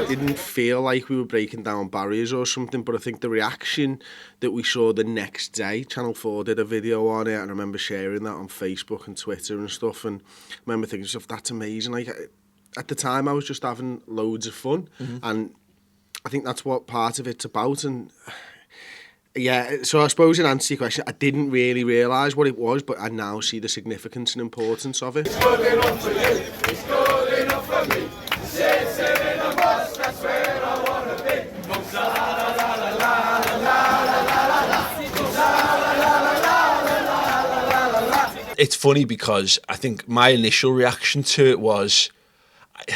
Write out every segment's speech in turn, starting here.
didn't feel like we were breaking down barriers or something, but I think the reaction that we saw the next day, Channel 4 did a video on it, and I remember sharing that on Facebook and Twitter and stuff, and I remember thinking, stuff, that's amazing. Like, at the time, I was just having loads of fun, and I think that's what part of it's about, and yeah, so I suppose in answer to your question, I didn't really realise what it was, but I now see the significance and importance of it. It's good enough for you, it's good enough for me. Sitting in a bus, that's where I wanna be. It's funny because I think my initial reaction to it was,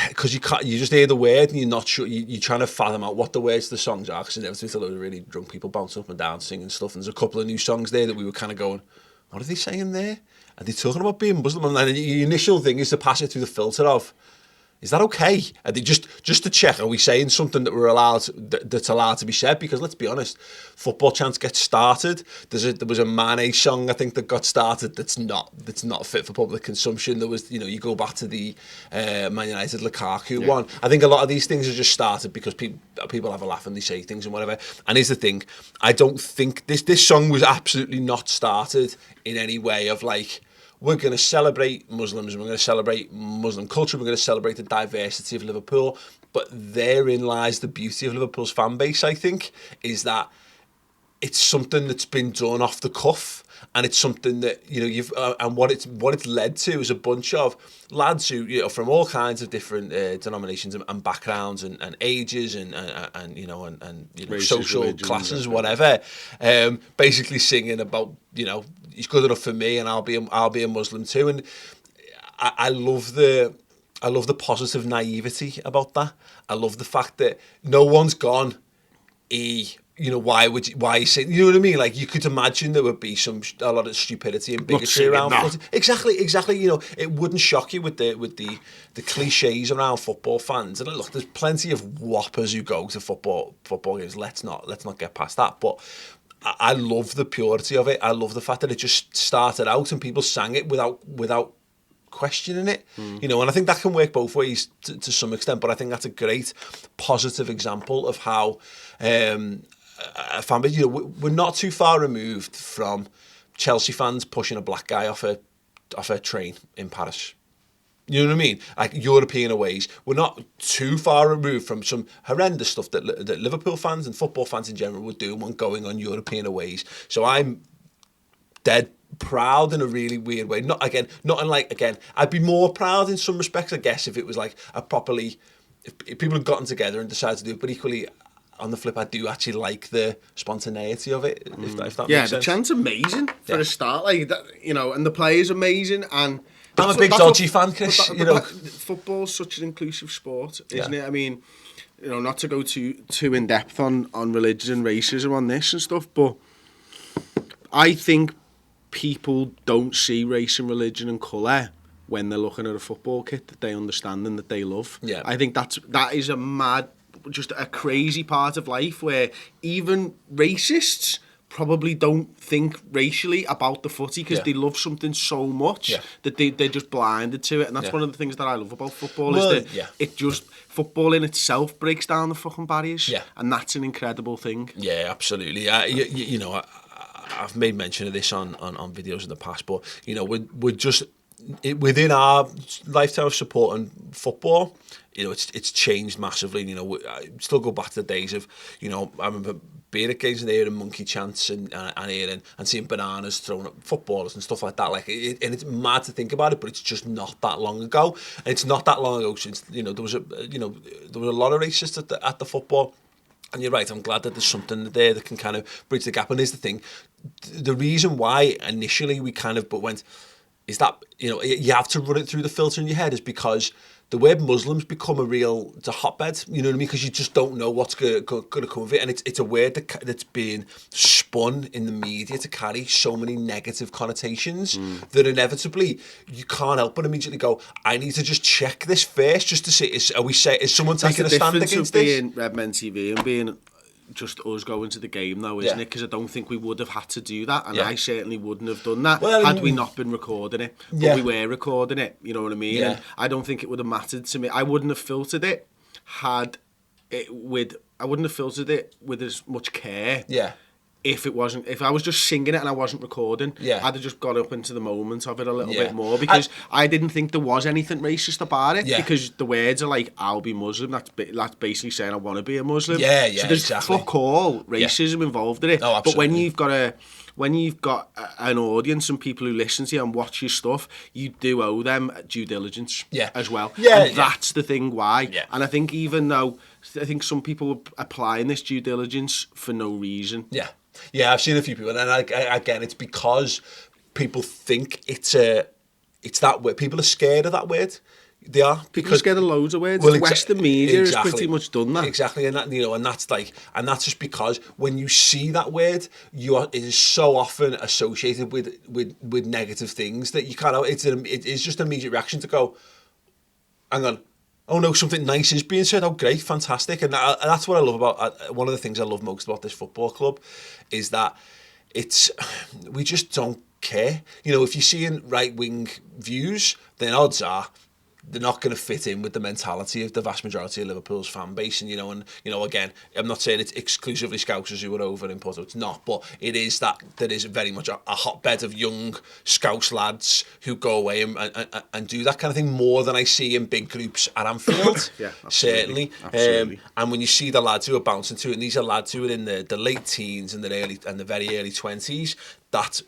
because you just hear the word and you're not sure, you're trying to fathom out what the words to the songs are, because inevitably it's a load of really drunk people bouncing up and down singing stuff, and there's a couple of new songs there that we were kind of going, what are they saying there? Are they talking about being Muslim? And then your initial thing is to pass it through the filter of, is that okay? Are they just to check, are we saying something that we're allowed, that's allowed to be said? Because let's be honest, football chants get started. There was a Mane song, I think, that got started that's not fit for public consumption. There was, you go back to the Man United Lukaku one. I think a lot of these things are just started because people have a laugh and they say things and whatever. And here's the thing, I don't think this song was absolutely not started in any way of like, we're going to celebrate Muslims, we're going to celebrate Muslim culture, we're going to celebrate the diversity of Liverpool. But therein lies the beauty of Liverpool's fan base, I think, is that it's something that's been done off the cuff, and it's something that, you've and what it's led to is a bunch of lads who, from all kinds of different denominations and backgrounds and ages and Races, social classes, whatever, basically singing about, he's good enough for me and I'll be a Muslim too. And I love the positive naivety about that. I love the fact that no one's gone, why are you saying, you know what I mean? Like, you could imagine there would be a lot of stupidity and bigotry around football. Exactly. It wouldn't shock you with the cliches around football fans. And look, there's plenty of whoppers who go to football games. Let's not get past that. But I love the purity of it. I love the fact that it just started out and people sang it without questioning it, and I think that can work both ways to some extent. But I think that's a great positive example of how a fan base, we're not too far removed from Chelsea fans pushing a black guy off a train in Paris. You know what I mean? Like European aways. We're not too far removed from some horrendous stuff that Liverpool fans and football fans in general would do when going on European aways. So I'm dead proud in a really weird way. Not unlike, I'd be more proud in some respects, I guess, if it was like if people had gotten together and decided to do it. But equally, on the flip, I do actually like the spontaneity of it, if that makes sense. Yeah, the chant's amazing for a start, like that, and the players amazing, and I'm a big Dodgy fan, Chris. Football's such an inclusive sport, isn't it? I mean, not to go too in depth on religion and racism on this and stuff, but I think people don't see race and religion and colour when they're looking at a football kit that they understand and that they love. Yeah. I think that is just a crazy part of life where even racists probably don't think racially about the footy because they love something so much that they're just blinded to it. And that's one of the things that I love about football, is that football in itself breaks down the fucking barriers. Yeah. And that's an incredible thing. Yeah, absolutely. I've made mention of this on videos in the past, but we're just within our lifetime of supporting football, it's changed massively. I still go back to the days of, I remember being at games and hearing monkey chants and seeing bananas thrown at footballers and stuff like that. Like, and it's mad to think about it, but it's just not that long ago. And it's not that long ago since there was a lot of racists at the football. And you're right, I'm glad that there's something there that can kind of bridge the gap. And here's the thing, the reason why initially we kind of went, is that, you have to run it through the filter in your head, is because the word Muslims become it's a hotbed, you know what I mean? Because you just don't know what's going to come of it. And it's a word that's being spun in the media to carry so many negative connotations that inevitably you can't help but immediately go, I need to just check this first just to see, is someone taking a stand against this? That's the difference of being Redmen TV and being just us going to the game though, isn't it? Because I don't think we would have had to do that, and I certainly wouldn't have done that had we not been recording it. But we were recording it, you know what I mean? And I don't think it would have mattered to me. I wouldn't have filtered it had I wouldn't have filtered it with as much care. Yeah. If I was just singing it and I wasn't recording, Yeah. I'd have just got up into the moment of it a little Yeah. bit more, because I didn't think there was anything racist about it, Yeah. because the words are like, I'll be Muslim, that's basically saying I want to be a Muslim. Yeah, yeah, so there's exactly. fuck all racism involved in it. Oh, but when absolutely. you've got an audience and people who listen to you and watch your stuff, you do owe them due diligence as well. Yeah, and that's the thing why. Yeah. And I think even though, I think some people are applying this due diligence for no reason. Yeah. Yeah, I've seen a few people, and again, it's because people think it's that word. People are scared of that word. They are, People are scared of loads of words. Well, Western media has exactly. pretty much done that. Exactly, and that's just because when you see that word, it is so often associated with negative things that you kind of it is just an immediate reaction to go, hang on. Oh no, something nice is being said. Oh great, fantastic. And that's what I love about, one of the things I love most about this football club is that we just don't care. You know, if you're seeing right-wing views, then odds are they're not going to fit in with the mentality of the vast majority of Liverpool's fan base. And again, I'm not saying it's exclusively Scousers who are over in Porto. It's not, but it is that there is very much a hotbed of young Scouse lads who go away and do that kind of thing more than I see in big groups at Anfield. Yeah, certainly. Absolutely. And when you see the lads who are bouncing to it, and these are lads who are in the late teens and the very early 20s, that's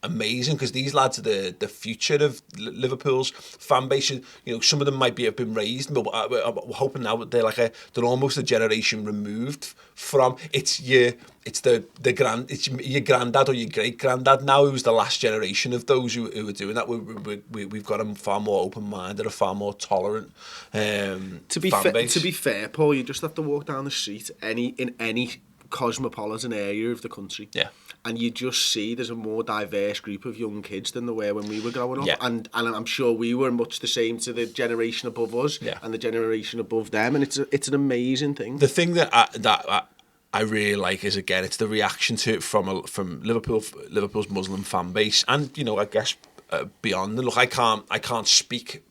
amazing, because these lads are the future of Liverpool's fan base. You know, some of them might have been raised, but I'm hoping now that they're almost a generation removed from it's your granddad or your great granddad now who's the last generation of those who are doing that. We've got a far more open minded, a far more tolerant fan base. To be fair, Paul, you just have to walk down the street in any cosmopolitan area of the country. Yeah. And you just see there's a more diverse group of young kids than there were when we were growing up. Yeah. And I'm sure we were much the same to the generation above us and the generation above them. And it's an amazing thing. The thing that I really like is, again, it's the reaction to it from Liverpool's Muslim fan base, and I guess beyond. And look, I can't speak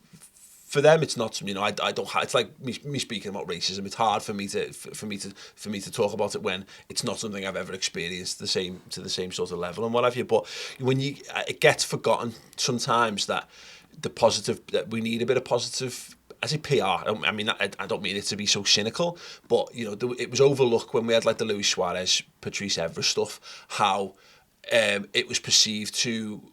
for them. It's not, I don't. It's like me speaking about racism. It's hard for me to talk about it when it's not something I've ever experienced to the same sort of level and what have you. But when it gets forgotten sometimes that we need a bit of positive. As a PR, I mean, I don't mean it to be so cynical, but it was overlooked when we had like the Luis Suarez, Patrice Evra stuff, how it was perceived to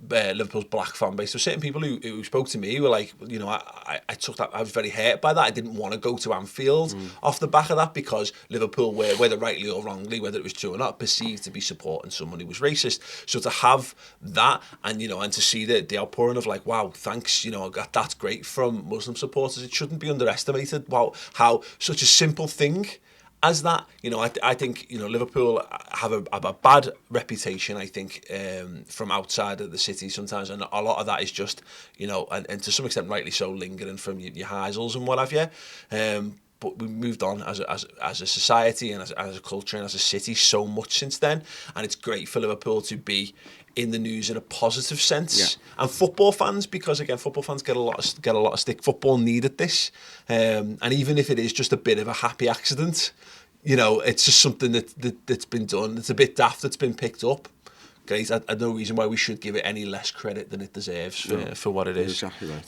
Liverpool's black fan base. There were certain people who spoke to me who were like, I took that, I was very hurt by that. I didn't want to go to Anfield off the back of that, because Liverpool were, whether rightly or wrongly, whether it was true or not, perceived to be supporting someone who was racist. So to have that and to see the outpouring of like, wow, thanks, that's great from Muslim supporters. It shouldn't be underestimated. Wow, how such a simple thing as that, I think, Liverpool have a bad reputation, I think, from outside of the city sometimes, and a lot of that is just, and to some extent rightly so, lingering from your Heisels and what have you. But we've moved on as a society and as a culture and as a city so much since then, and it's great for Liverpool to be in the news in a positive sense, and football fans, because again, football fans get a lot of stick. Football needed this, and even if it is just a bit of a happy accident, it's just something that's been done. It's a bit daft that's been picked up. Great, no reason why we should give it any less credit than it deserves for what it is. Exactly right.